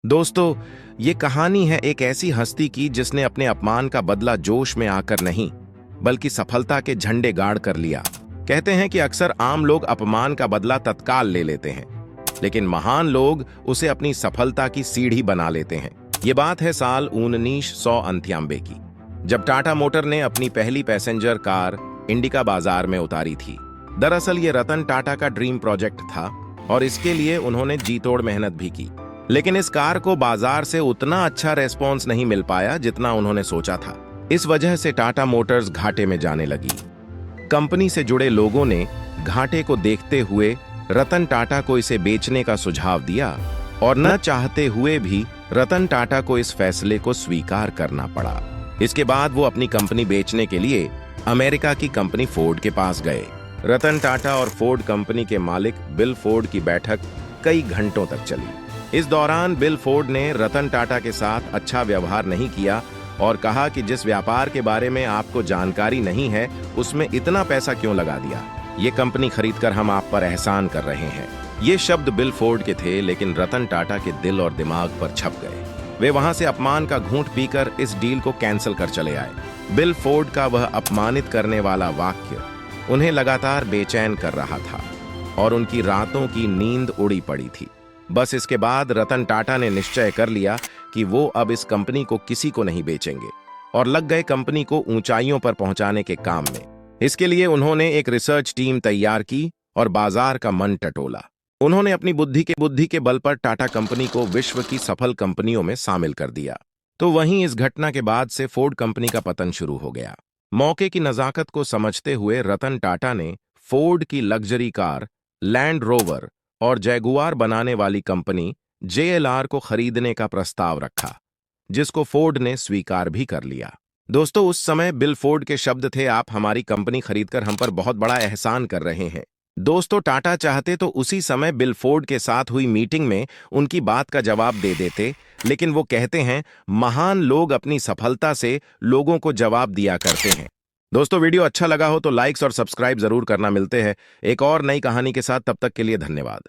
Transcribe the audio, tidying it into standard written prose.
दोस्तों, ये कहानी है एक ऐसी हस्ती की जिसने अपने अपमान का बदला जोश में आकर नहीं, बल्कि सफलता के झंडे गाड़ कर लिया। कहते हैं कि अक्सर आम लोग अपमान का बदला तत्काल ले लेते हैं, लेकिन महान लोग उसे अपनी सफलता की सीढ़ी बना लेते हैं। ये बात है साल 1998 की, जब टाटा मोटर ने अपनी पहली पैसेंजर कार इंडिका बाजार में उतारी थी। दरअसल ये रतन टाटा का ड्रीम प्रोजेक्ट था और इसके लिए उन्होंने जी तोड़ मेहनत भी की। लेकिन इस कार को बाजार से उतना अच्छा रेस्पॉन्स नहीं मिल पाया जितना उन्होंने सोचा था। इस वजह से टाटा मोटर्स घाटे में जाने लगी। कंपनी से जुड़े लोगों ने घाटे को देखते हुए रतन टाटा को इसे बेचने का सुझाव दिया और न चाहते हुए भी रतन टाटा को इस फैसले को स्वीकार करना पड़ा। इसके बाद वो अपनी कंपनी बेचने के लिए अमेरिका की कंपनी फोर्ड के पास गए। रतन टाटा और फोर्ड कंपनी के मालिक बिल फोर्ड की बैठक कई घंटों तक चली। इस दौरान बिल फोर्ड ने रतन टाटा के साथ अच्छा व्यवहार नहीं किया और कहा कि जिस व्यापार के बारे में आपको जानकारी नहीं है उसमें इतना पैसा क्यों लगा दिया। ये कंपनी खरीदकर हम आप पर एहसान कर रहे हैं। ये शब्द बिल फोर्ड के थे, लेकिन रतन टाटा के दिल और दिमाग पर छप गए। वे वहां से अपमान का घूंट पीकर इस डील को कैंसिल कर चले आए। बिल फोर्ड का वह अपमानित करने वाला वाक्य उन्हें लगातार बेचैन कर रहा था और उनकी रातों की नींद उड़ी पड़ी थी। बस इसके बाद रतन टाटा ने निश्चय कर लिया कि वो अब इस कंपनी को किसी को नहीं बेचेंगे और लग गए कंपनी को ऊंचाइयों पर पहुंचाने के काम में। इसके लिए उन्होंने एक रिसर्च टीम तैयार की और बाजार का मन टटोला। उन्होंने अपनी बुद्धि के बल पर टाटा कंपनी को विश्व की सफल कंपनियों में शामिल कर दिया। तो वहीं इस घटना के बाद से फोर्ड कंपनी का पतन शुरू हो गया। मौके की नजाकत को समझते हुए रतन टाटा ने फोर्ड की लग्जरी कार लैंड रोवर और जैगुआर बनाने वाली कंपनी JLR को खरीदने का प्रस्ताव रखा, जिसको फोर्ड ने स्वीकार भी कर लिया। दोस्तों, उस समय बिल फोर्ड के शब्द थे, आप हमारी कंपनी खरीदकर हम पर बहुत बड़ा एहसान कर रहे हैं। दोस्तों, टाटा चाहते तो उसी समय बिल फोर्ड के साथ हुई मीटिंग में उनकी बात का जवाब दे देते, लेकिन वो कहते हैं महान लोग अपनी सफलता से लोगों को जवाब दिया करते हैं। दोस्तों, वीडियो अच्छा लगा हो तो लाइक्स और सब्सक्राइब जरूर करना। मिलते हैं एक और नई कहानी के साथ, तब तक के लिए धन्यवाद।